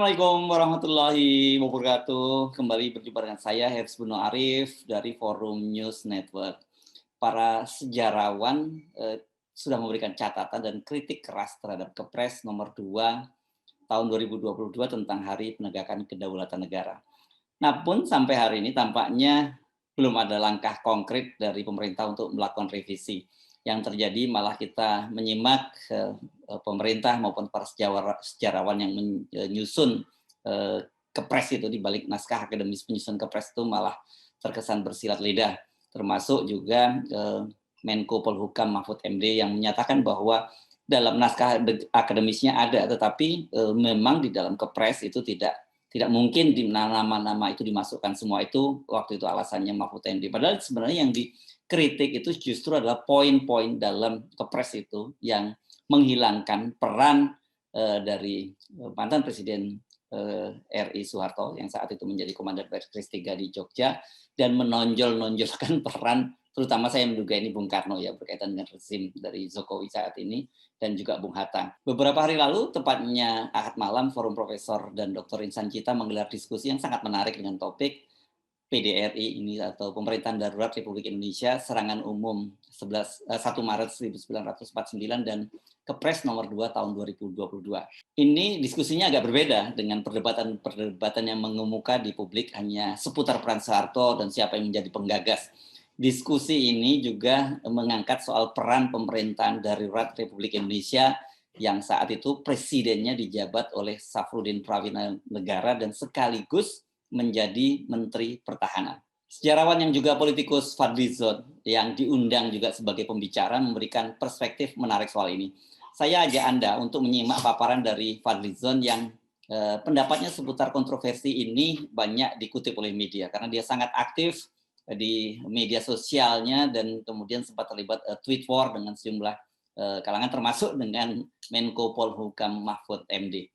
Assalamualaikum warahmatullahi wabarakatuh. Kembali berjumpa dengan saya Herzs Bono Arif dari Forum News Network. Para sejarawan sudah memberikan catatan dan kritik keras terhadap Kepres nomor 2 tahun 2022 tentang Hari Penegakan Kedaulatan Negara. Namun sampai hari ini tampaknya belum ada langkah konkret dari pemerintah untuk melakukan revisi. Yang terjadi malah kita menyimak pemerintah maupun para sejarawan yang menyusun Kepres itu, di balik naskah akademis penyusun Kepres itu malah terkesan bersilat lidah, termasuk juga Menko Polhukam Mahfud MD yang menyatakan bahwa dalam naskah akademisnya ada, tetapi memang di dalam Kepres itu tidak mungkin di nama-nama itu dimasukkan semua. Itu waktu itu alasannya Mahfud MD. Padahal sebenarnya yang dikritik itu justru adalah poin-poin dalam Kepres itu yang menghilangkan peran dari mantan Presiden RI Soeharto yang saat itu menjadi Komandan Baris 3 di Jogja, dan menonjolkan peran, terutama saya menduga ini Bung Karno ya, berkaitan dengan rezim dari Jokowi saat ini, dan juga Bung Hatta. Beberapa hari lalu, tepatnya Ahad malam, Forum Profesor dan Dr. Insan Cita menggelar diskusi yang sangat menarik dengan topik PDRI ini atau Pemerintahan Darurat Republik Indonesia, Serangan Umum 1 Maret 1949 dan Kepres nomor 2 tahun 2022. Ini diskusinya agak berbeda dengan perdebatan yang mengemuka di publik hanya seputar peran Soeharto dan siapa yang menjadi penggagas. Diskusi ini juga mengangkat soal peran pemerintahan darurat Republik Indonesia yang saat itu presidennya dijabat oleh Safrudin Prawira Negara dan sekaligus menjadi Menteri Pertahanan. Sejarawan yang juga politikus Fadlizon yang diundang juga sebagai pembicara memberikan perspektif menarik soal ini. Saya ajak Anda untuk menyimak paparan dari Fadlizon yang pendapatnya seputar kontroversi ini banyak dikutip oleh media karena dia sangat aktif di media sosialnya dan kemudian sempat terlibat tweet war dengan sejumlah kalangan termasuk dengan Menko Polhukam Mahfud MD.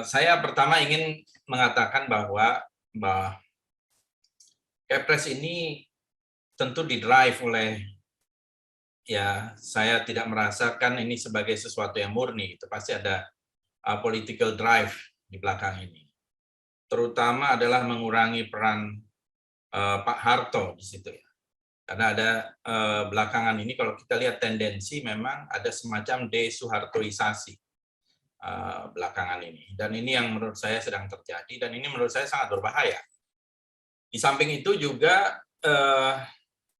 Saya pertama ingin mengatakan bahwa Kepres ini tentu didrive oleh, ya saya tidak merasakan ini sebagai sesuatu yang murni, itu pasti ada political drive di belakang ini. Terutama adalah mengurangi peran Pak Harto di situ ya. Karena ada belakangan ini kalau kita lihat tendensi memang ada semacam desuhartoisasi belakangan ini. Dan ini yang menurut saya sedang terjadi dan ini menurut saya sangat berbahaya. Di samping itu juga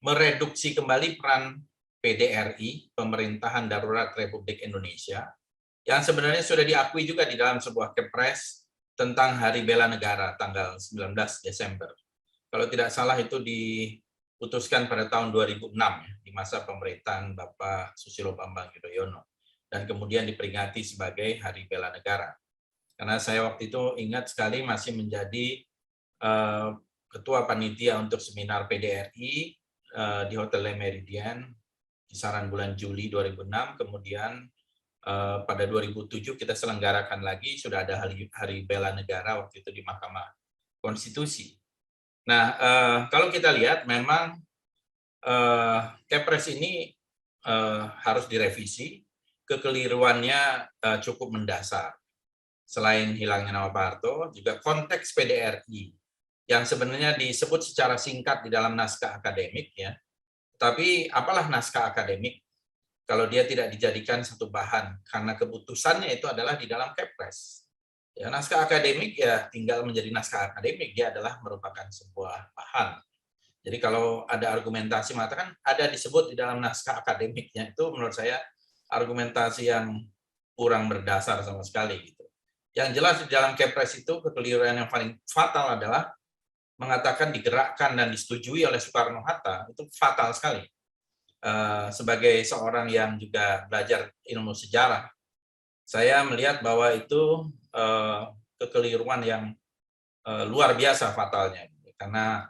mereduksi kembali peran PDRI, Pemerintahan Darurat Republik Indonesia, yang sebenarnya sudah diakui juga di dalam sebuah Kepres tentang Hari Bela Negara tanggal 19 Desember. Kalau tidak salah itu diputuskan pada tahun 2006 ya, di masa pemerintahan Bapak Susilo Bambang Yudhoyono, dan kemudian diperingati sebagai Hari Bela Negara. Karena saya waktu itu ingat sekali masih menjadi ketua panitia untuk seminar PDRI di Hotel Le Méridien kisaran bulan Juli 2006, kemudian pada 2007 kita selenggarakan lagi, sudah ada Hari Bela Negara waktu itu di Mahkamah Konstitusi. Nah, kalau kita lihat memang Kepres ini harus direvisi, kekeliruannya cukup mendasar. Selain hilangnya nama Pak Harto, juga konteks PDRI yang sebenarnya disebut secara singkat di dalam naskah akademik ya. Tapi apalah naskah akademik kalau dia tidak dijadikan satu bahan, karena keputusannya itu adalah di dalam Kepres. Ya, naskah akademik ya tinggal menjadi naskah akademik, dia adalah merupakan sebuah bahan. Jadi kalau ada argumentasi mengatakan ada disebut di dalam naskah akademiknya, itu menurut saya argumentasi yang kurang berdasar sama sekali gitu. Yang jelas di dalam Kepres itu kekeliruan yang paling fatal adalah mengatakan digerakkan dan disetujui oleh Soekarno-Hatta, itu fatal sekali. Sebagai seorang yang juga belajar ilmu sejarah, saya melihat bahwa itu kekeliruan yang luar biasa fatalnya, karena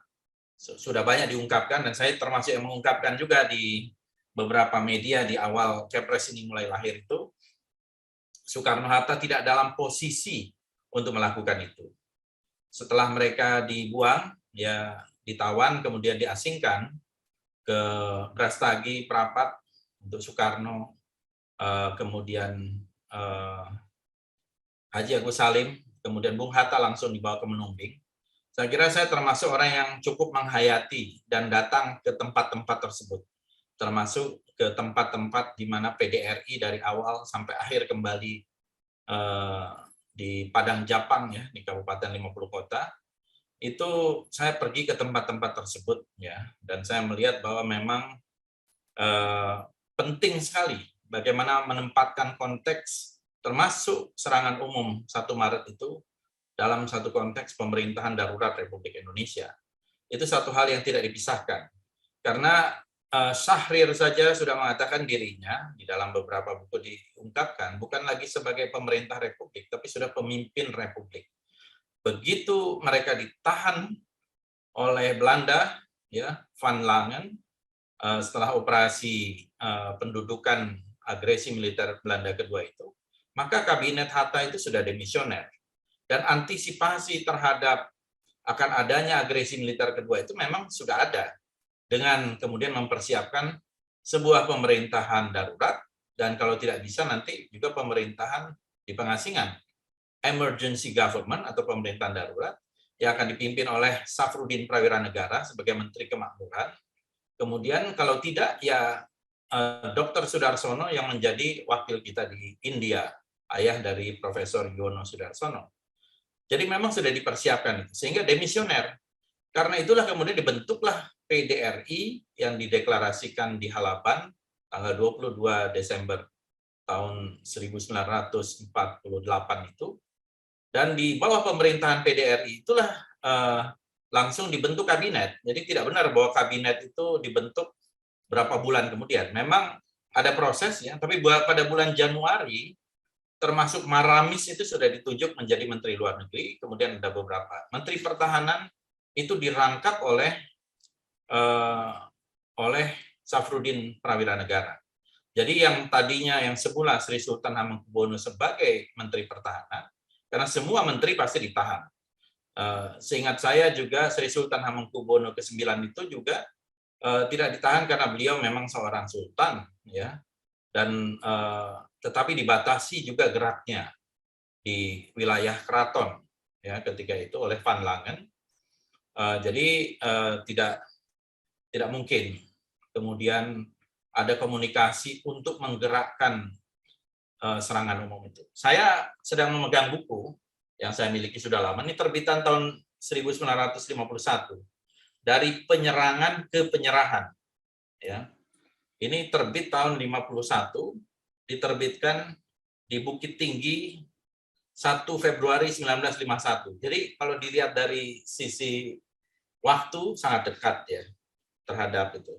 sudah banyak diungkapkan dan saya termasuk yang mengungkapkan juga di beberapa media di awal Kepres ini mulai lahir itu, Soekarno-Hatta tidak dalam posisi untuk melakukan itu. Setelah mereka dibuang, ya ditawan, kemudian diasingkan ke Brastagi, Prapat untuk Soekarno, kemudian Haji Agus Salim kemudian Bung Hatta langsung dibawa ke Menumbing. Saya kira saya termasuk orang yang cukup menghayati dan datang ke tempat-tempat tersebut, termasuk ke tempat-tempat di mana PDRI dari awal sampai akhir kembali di Padang Japang ya, di Kabupaten 50 Kota. Itu saya pergi ke tempat-tempat tersebut ya, dan saya melihat bahwa memang penting sekali bagaimana menempatkan konteks termasuk serangan umum 1 Maret itu dalam satu konteks pemerintahan darurat Republik Indonesia. Itu satu hal yang tidak dipisahkan. Karena Syahrir saja sudah mengatakan dirinya, di dalam beberapa buku diungkapkan, bukan lagi sebagai pemerintah Republik, tapi sudah pemimpin Republik. Begitu mereka ditahan oleh Belanda, ya, Van Langen, setelah operasi pendudukan agresi militer Belanda kedua itu, maka kabinet Hatta itu sudah demisioner. Dan antisipasi terhadap akan adanya agresi militer kedua itu memang sudah ada, dengan kemudian mempersiapkan sebuah pemerintahan darurat, dan kalau tidak bisa nanti juga pemerintahan di pengasingan, emergency government atau pemerintahan darurat, yang akan dipimpin oleh Safrudin Prawiranegara sebagai Menteri Kemakmuran. Kemudian kalau tidak, ya Dr. Sudarsono yang menjadi wakil kita di India, ayah dari Profesor Yono Sudarsono. Jadi memang sudah dipersiapkan, sehingga demisioner. Karena itulah kemudian dibentuklah PDRI yang dideklarasikan di Halaban tanggal 22 Desember tahun 1948 itu. Dan di bawah pemerintahan PDRI itulah langsung dibentuk kabinet. Jadi tidak benar bahwa kabinet itu dibentuk berapa bulan kemudian. Memang ada prosesnya, tapi pada bulan Januari, termasuk Maramis itu sudah ditunjuk menjadi Menteri Luar Negeri, kemudian ada beberapa. Menteri Pertahanan itu dirangkap oleh Safrudin Prawiranegara. Jadi yang tadinya yang semula Sri Sultan Hamengkubuwono sebagai Menteri Pertahanan, karena semua menteri pasti ditahan. Seingat saya juga Sri Sultan Hamengkubuwono ke-9 itu juga tidak ditahan karena beliau memang seorang sultan, ya, dan tetapi dibatasi juga geraknya di wilayah keraton, ya, ketika itu oleh Van Langen. Jadi tidak mungkin kemudian ada komunikasi untuk menggerakkan serangan umum itu. Saya sedang memegang buku yang saya miliki sudah lama, ini terbitan tahun 1951, dari penyerangan ke penyerahan. Ya. Ini terbit tahun 51, diterbitkan di Bukit Tinggi 1 Februari 1951. Jadi kalau dilihat dari sisi waktu sangat dekat ya terhadap itu.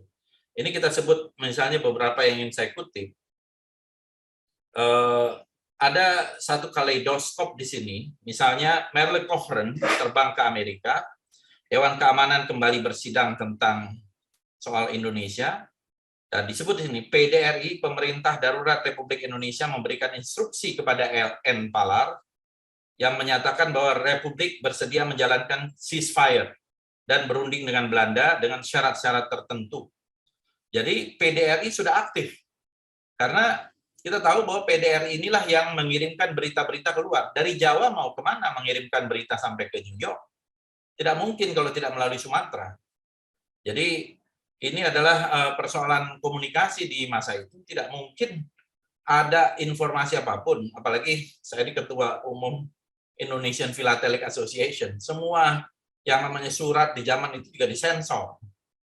Ini kita sebut misalnya beberapa yang ingin saya kutip. Ada satu kaleidoskop di sini, misalnya Merle Cochrane terbang ke Amerika, Dewan Keamanan kembali bersidang tentang soal Indonesia, dan disebut di sini PDRI, Pemerintah Darurat Republik Indonesia, memberikan instruksi kepada LN Palar yang menyatakan bahwa Republik bersedia menjalankan ceasefire dan berunding dengan Belanda dengan syarat-syarat tertentu. Jadi PDRI sudah aktif, karena kita tahu bahwa PDRI inilah yang mengirimkan berita-berita keluar. Dari Jawa mau kemana mengirimkan berita sampai ke New York? Tidak mungkin kalau tidak melalui Sumatera. Jadi ini adalah persoalan komunikasi di masa itu. Tidak mungkin ada informasi apapun, apalagi saya ini Ketua Umum Indonesian Philatelic Association. Semua yang namanya surat di zaman itu juga disensor.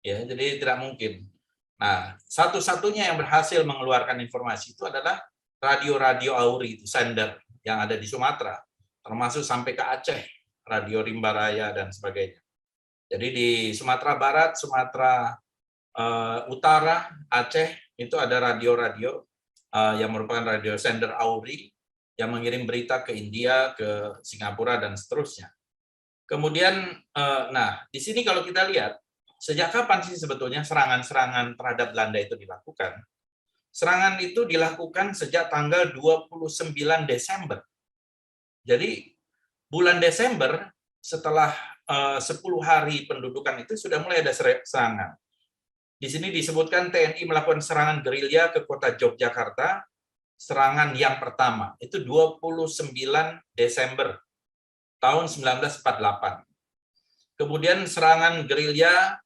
Ya, jadi tidak mungkin. Nah, satu-satunya yang berhasil mengeluarkan informasi itu adalah radio-radio Auri, itu sender yang ada di Sumatera, termasuk sampai ke Aceh, Radio Rimba Raya dan sebagainya. Jadi di Sumatera Barat, Sumatera Utara, Aceh, itu ada radio-radio yang merupakan radio sender Auri yang mengirim berita ke India, ke Singapura, dan seterusnya. Kemudian, nah, di sini kalau kita lihat, sejak kapan sih sebetulnya serangan-serangan terhadap Belanda itu dilakukan? Serangan itu dilakukan sejak tanggal 29 Desember. Jadi, bulan Desember, setelah 10 hari pendudukan itu, sudah mulai ada serangan. Di sini disebutkan TNI melakukan serangan gerilya ke kota Yogyakarta, serangan yang pertama, itu 29 Desember tahun 1948. Kemudian serangan gerilya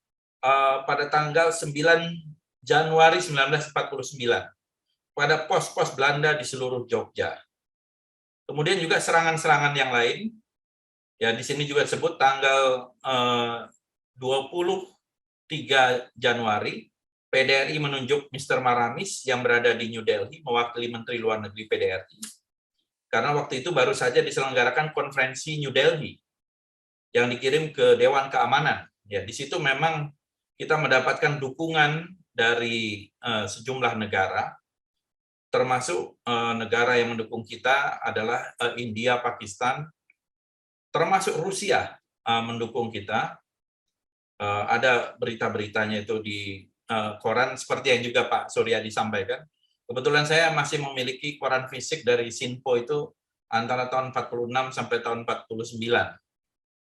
pada tanggal 9 Januari 1949 pada pos-pos Belanda di seluruh Jogja. Kemudian juga serangan-serangan yang lain, ya di sini juga disebut tanggal 23 Januari, PDRI menunjuk Mr. Maramis yang berada di New Delhi mewakili Menteri Luar Negeri PDRI. Karena waktu itu baru saja diselenggarakan konferensi New Delhi yang dikirim ke Dewan Keamanan. Ya, di situ memang kita mendapatkan dukungan dari sejumlah negara, termasuk negara yang mendukung kita adalah India, Pakistan, termasuk Rusia mendukung kita. Ada berita-beritanya itu di koran, seperti yang juga Pak Surya disampaikan. Kebetulan saya masih memiliki koran fisik dari Sinpo itu antara tahun 46 sampai tahun 49.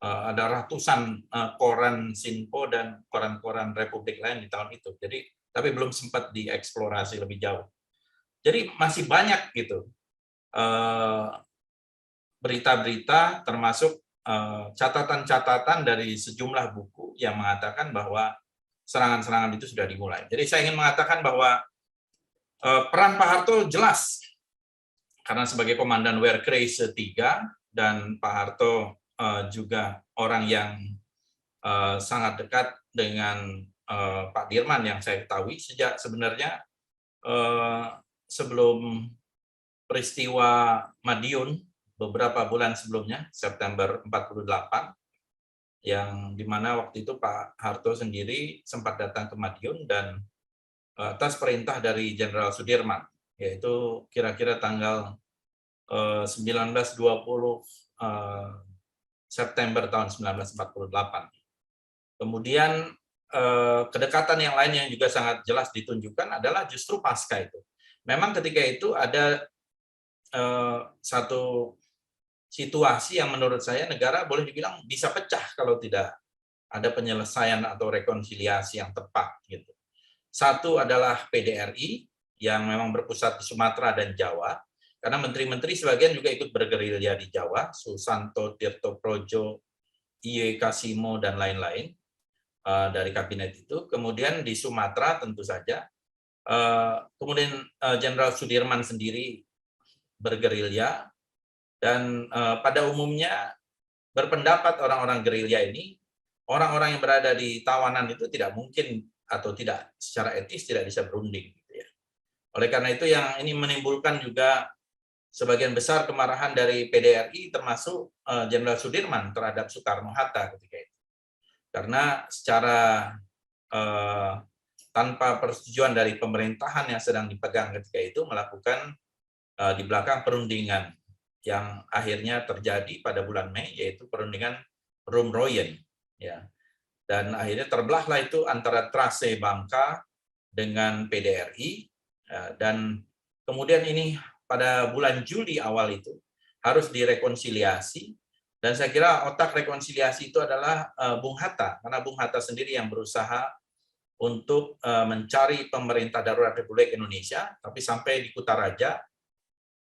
Ada ratusan koran Sinpo dan koran-koran Republik lain di tahun itu. Jadi, tapi belum sempat dieksplorasi lebih jauh. Jadi masih banyak gitu berita-berita, termasuk catatan-catatan dari sejumlah buku yang mengatakan bahwa serangan-serangan itu sudah dimulai. Jadi saya ingin mengatakan bahwa peran Pak Harto jelas, karena sebagai Komandan Wehrkreise 3 dan Pak Harto juga orang yang sangat dekat dengan Pak Dirman yang saya ketahui sejak sebenarnya sebelum peristiwa Madiun beberapa bulan sebelumnya, September 48, yang dimana waktu itu Pak Harto sendiri sempat datang ke Madiun dan atas perintah dari Jenderal Sudirman, yaitu kira-kira tanggal 19-20 September tahun 1948. Kemudian kedekatan yang lain yang juga sangat jelas ditunjukkan adalah justru pasca itu. Memang ketika itu ada satu situasi yang menurut saya negara boleh dibilang bisa pecah kalau tidak ada penyelesaian atau rekonsiliasi yang tepat gitu. Satu adalah PDRI yang memang berpusat di Sumatera dan Jawa, karena menteri-menteri sebagian juga ikut bergerilya di Jawa, Susanto, Tirto Projo, I.E. Kasimo dan lain-lain dari kabinet itu. Kemudian di Sumatera tentu saja, kemudian Jenderal Sudirman sendiri bergerilya. Dan pada umumnya berpendapat orang-orang gerilya ini, orang-orang yang berada di tawanan itu tidak mungkin atau tidak secara etis tidak bisa berunding. Gitu ya. Oleh karena itu yang ini menimbulkan juga sebagian besar kemarahan dari PDRI termasuk Jenderal Sudirman terhadap Soekarno-Hatta ketika itu. Karena secara tanpa persetujuan dari pemerintahan yang sedang dipegang ketika itu melakukan di belakang perundingan yang akhirnya terjadi pada bulan Mei, yaitu perundingan Rumroyen, ya. Dan akhirnya terbelahlah itu antara Trase Bangka dengan PDRI, ya, dan kemudian ini pada bulan Juli awal itu harus direkonsiliasi, dan saya kira otak rekonsiliasi itu adalah Bung Hatta, karena Bung Hatta sendiri yang berusaha untuk mencari pemerintah darurat Republik Indonesia, tapi sampai di Kutaraja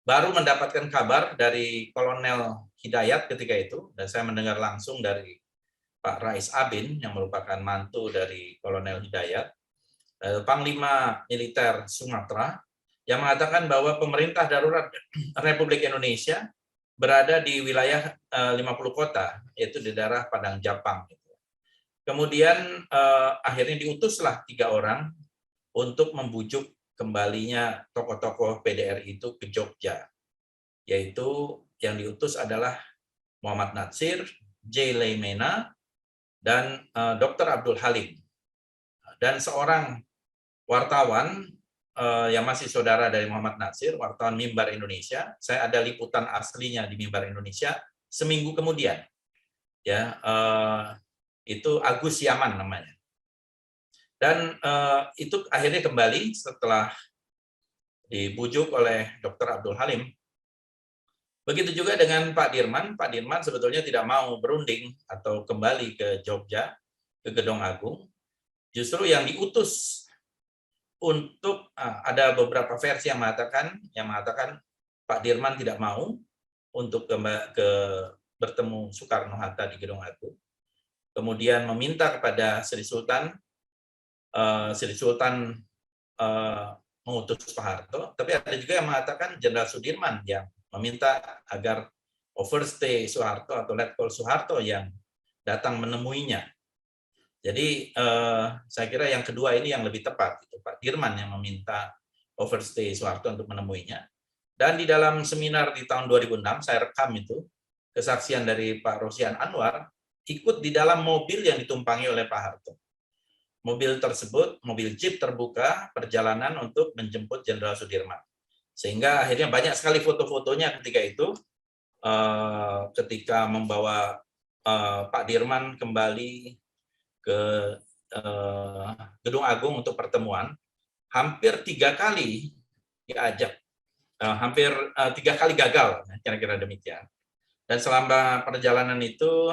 baru mendapatkan kabar dari Kolonel Hidayat ketika itu, dan saya mendengar langsung dari Pak Rais Abin, yang merupakan mantu dari Kolonel Hidayat, Panglima Militer Sumatera, yang mengatakan bahwa pemerintah darurat Republik Indonesia berada di wilayah 50 kota, yaitu di daerah Padang Japang. Kemudian akhirnya diutuslah 3 orang untuk membujuk kembalinya tokoh-tokoh PDRI itu ke Jogja, yaitu yang diutus adalah Muhammad Natsir, J. Leimena, dan Dr. Abdul Halim. Dan seorang wartawan yang masih saudara dari Muhammad Natsir, wartawan Mimbar Indonesia, saya ada liputan aslinya di Mimbar Indonesia seminggu kemudian, ya itu Agus Yaman namanya. Dan itu akhirnya kembali setelah dibujuk oleh Dr. Abdul Halim. Begitu juga dengan Pak Dirman. Pak Dirman sebetulnya tidak mau berunding atau kembali ke Jogja, ke Gedong Agung. Justru yang diutus untuk ada beberapa versi yang mengatakan Pak Dirman tidak mau untuk ke bertemu Soekarno-Hatta di Gedung Agung. Kemudian meminta kepada Sri Sultan mengutus Pak Harto, tapi ada juga yang mengatakan Jenderal Sudirman yang meminta agar overstay Soeharto atau Letkol Soeharto yang datang menemuinya. Jadi saya kira yang kedua ini yang lebih tepat, itu Pak Dirman yang meminta overstay Soeharto untuk menemuinya. Dan di dalam seminar di tahun 2006 saya rekam itu kesaksian dari Pak Rosian Anwar ikut di dalam mobil yang ditumpangi oleh Pak Harto. Mobil tersebut, mobil jeep terbuka perjalanan untuk menjemput Jenderal Sudirman. Sehingga akhirnya banyak sekali foto-fotonya ketika itu, ketika membawa Pak Dirman kembali ke Gedung Agung untuk pertemuan, hampir 3 kali diajak, hampir 3 kali gagal, kira-kira demikian. Dan selama perjalanan itu,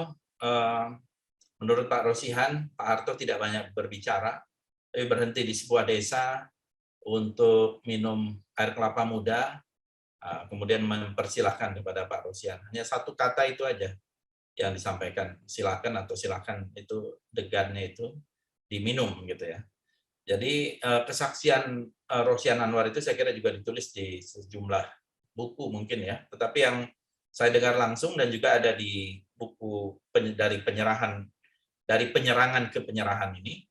menurut Pak Rosihan, Pak Harto tidak banyak berbicara, tapi berhenti di sebuah desa untuk minum air kelapa muda, kemudian mempersilahkan kepada Pak Rosihan. Hanya satu kata itu aja yang disampaikan, silakan atau silakan, itu degannya itu diminum gitu ya. Jadi kesaksian Rosian Anwar itu saya kira juga ditulis di sejumlah buku mungkin ya, tetapi yang saya dengar langsung dan juga ada di buku dari penyerangan ke penyerahan ini,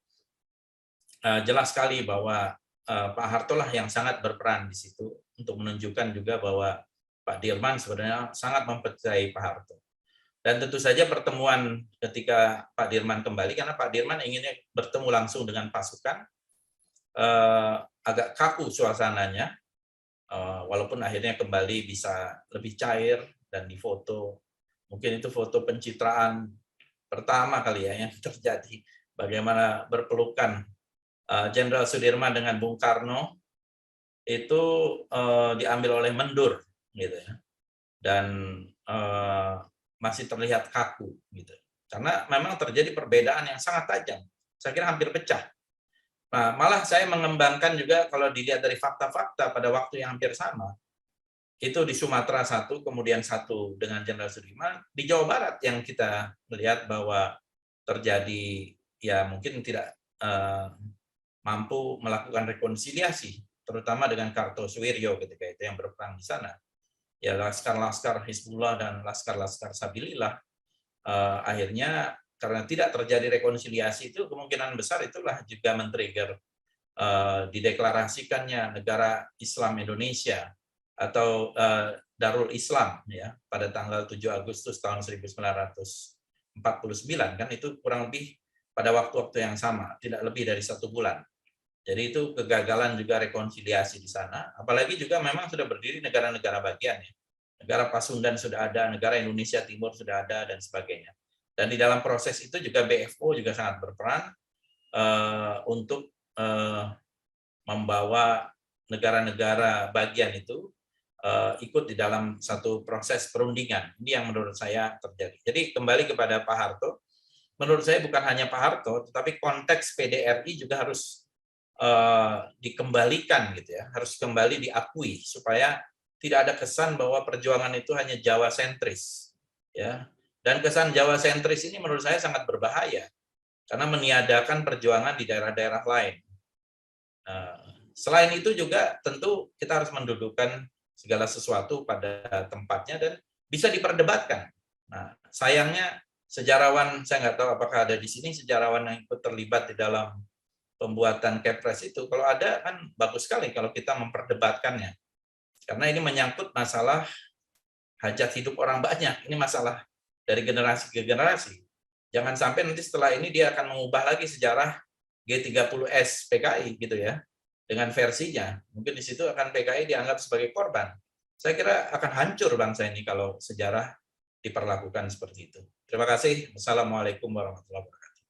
jelas sekali bahwa Pak Harto lah yang sangat berperan di situ untuk menunjukkan juga bahwa Pak Dirman sebenarnya sangat mempercayai Pak Harto. Dan tentu saja pertemuan ketika Pak Dirman kembali, karena Pak Dirman inginnya bertemu langsung dengan pasukan, agak kaku suasananya, walaupun akhirnya kembali bisa lebih cair dan difoto. Mungkin itu foto pencitraan pertama kali ya yang terjadi, bagaimana berpelukan Jenderal Sudirman dengan Bung Karno itu diambil oleh Mendur gitu ya, dan masih terlihat kaku gitu, karena memang terjadi perbedaan yang sangat tajam, saya kira hampir pecah. Nah, malah saya mengembangkan juga kalau dilihat dari fakta-fakta pada waktu yang hampir sama, itu di Sumatera satu, kemudian satu dengan Jenderal Sudirman, di Jawa Barat yang kita melihat bahwa terjadi ya mungkin tidak mampu melakukan rekonsiliasi, terutama dengan Kartosuwiryo ketika itu yang berperang di sana. Ya laskar-laskar Hizbullah dan laskar-laskar Sabilillah akhirnya karena tidak terjadi rekonsiliasi itu kemungkinan besar itulah juga men-trigger dideklarasikannya negara Islam Indonesia atau Darul Islam ya pada tanggal 7 Agustus tahun 1949, kan itu kurang lebih pada waktu-waktu yang sama, tidak lebih dari 1 bulan. Jadi itu kegagalan juga rekonsiliasi di sana, apalagi juga memang sudah berdiri negara-negara bagian ya. Negara Pasundan sudah ada, negara Indonesia Timur sudah ada dan sebagainya. Dan di dalam proses itu juga BFO juga sangat berperan untuk membawa negara-negara bagian itu ikut di dalam satu proses perundingan. Ini yang menurut saya terjadi. Jadi kembali kepada Pak Harto, menurut saya bukan hanya Pak Harto, tetapi konteks PDRI juga harus dikembalikan gitu ya, harus kembali diakui supaya tidak ada kesan bahwa perjuangan itu hanya Jawa sentris, ya. Dan kesan Jawa sentris ini menurut saya sangat berbahaya karena meniadakan perjuangan di daerah-daerah lain. Selain itu juga tentu kita harus mendudukkan segala sesuatu pada tempatnya dan bisa diperdebatkan. Nah, sayangnya sejarawan, saya nggak tahu apakah ada di sini sejarawan yang ikut terlibat di dalam pembuatan Kepres itu. Kalau ada kan bagus sekali kalau kita memperdebatkannya. Karena ini menyangkut masalah hajat hidup orang banyak. Ini masalah dari generasi ke generasi. Jangan sampai nanti setelah ini dia akan mengubah lagi sejarah G30S PKI gitu ya. Dengan versinya, mungkin di situ akan PKI dianggap sebagai korban. Saya kira akan hancur bangsa ini kalau sejarah diperlakukan seperti itu. Terima kasih. Wassalamualaikum warahmatullahi wabarakatuh.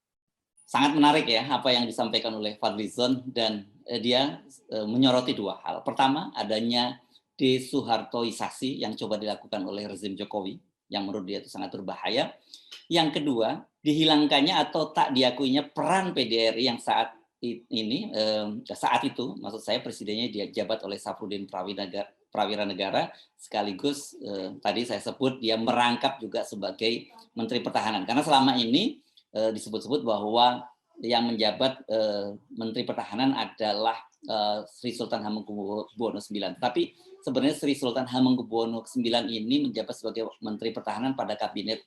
Sangat menarik ya apa yang disampaikan oleh Fadlizon, dan dia menyoroti 2 hal. Pertama, adanya desuhartoisasi yang coba dilakukan oleh rezim Jokowi, yang menurut dia itu sangat berbahaya. Yang kedua, dihilangkannya atau tak diakuinya peran PDRI yang saat ini saat itu, maksud saya presidennya dijabat oleh Safrudin Prawira Negara, sekaligus tadi saya sebut dia merangkap juga sebagai Menteri Pertahanan. Karena selama ini disebut-sebut bahwa yang menjabat Menteri Pertahanan adalah Sri Sultan Hamengkubuwono IX. Tapi sebenarnya Sri Sultan Hamengkubuwono IX ini menjabat sebagai Menteri Pertahanan pada kabinet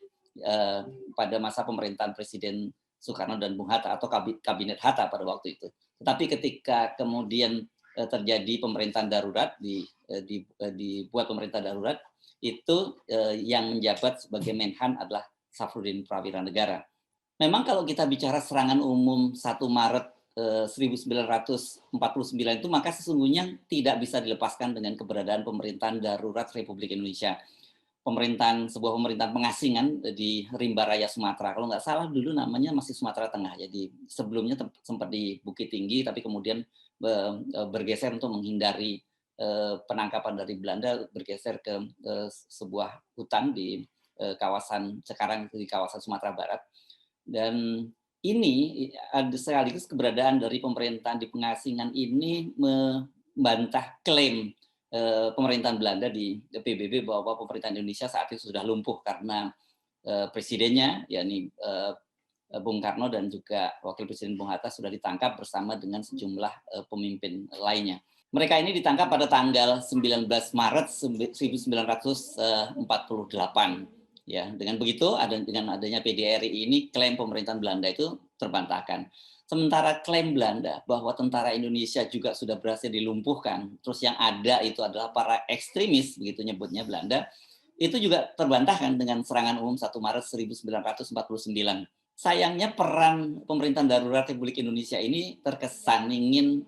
pada masa pemerintahan Presiden Soekarno dan Bung Hatta atau kabinet Hatta pada waktu itu. Tetapi ketika kemudian terjadi pemerintahan darurat, dibuat pemerintah darurat, itu yang menjabat sebagai Menhan adalah Safrudin Prawira Negara. Memang kalau kita bicara serangan umum 1 Maret 1949 itu, maka sesungguhnya tidak bisa dilepaskan dengan keberadaan pemerintahan darurat Republik Indonesia. Sebuah pemerintahan pengasingan di Rimba Raya Sumatera. Kalau nggak salah dulu namanya masih Sumatera Tengah. Jadi sebelumnya sempat di Bukit Tinggi, tapi kemudian bergeser untuk menghindari penangkapan dari Belanda, bergeser ke sebuah hutan di kawasan sekarang di kawasan Sumatera Barat. Dan ini sekaligus keberadaan dari pemerintahan di pengasingan ini membantah klaim pemerintahan Belanda di PBB bahwa pemerintahan Indonesia saat itu sudah lumpuh karena presidennya, yakni Bung Karno dan juga Wakil Presiden Bung Hatta sudah ditangkap bersama dengan sejumlah pemimpin lainnya. Mereka ini ditangkap pada tanggal 19 Maret 1948. Ya, dengan begitu, dengan adanya PDRI ini, klaim pemerintahan Belanda itu terbantahkan. Sementara klaim Belanda bahwa tentara Indonesia juga sudah berhasil dilumpuhkan, terus yang ada itu adalah para ekstremis, begitu nyebutnya Belanda, itu juga terbantahkan dengan serangan umum 1 Maret 1949. Sayangnya peran pemerintahan darurat Republik Indonesia ini terkesan ingin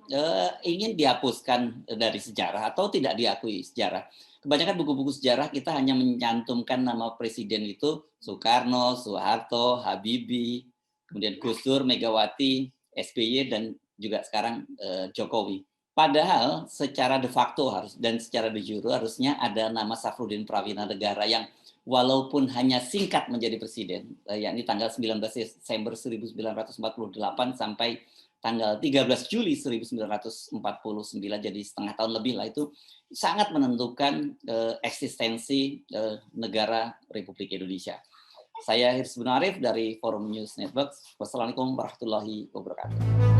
dihapuskan dari sejarah atau tidak diakui sejarah. Kebanyakan buku-buku sejarah kita hanya mencantumkan nama presiden itu Soekarno, Soeharto, Habibie, kemudian Gus Dur, Megawati, SBY, dan juga sekarang Jokowi. Padahal secara de facto dan secara de jure harusnya ada nama Safrudin Prawira Negara yang walaupun hanya singkat menjadi presiden, yakni tanggal 19 Desember 1948 sampai tanggal 13 Juli 1949, jadi setengah tahun lebih lah, itu sangat menentukan eksistensi negara Republik Indonesia. Saya Hirs Bin Arif dari Forum News Network. Wassalamualaikum warahmatullahi wabarakatuh.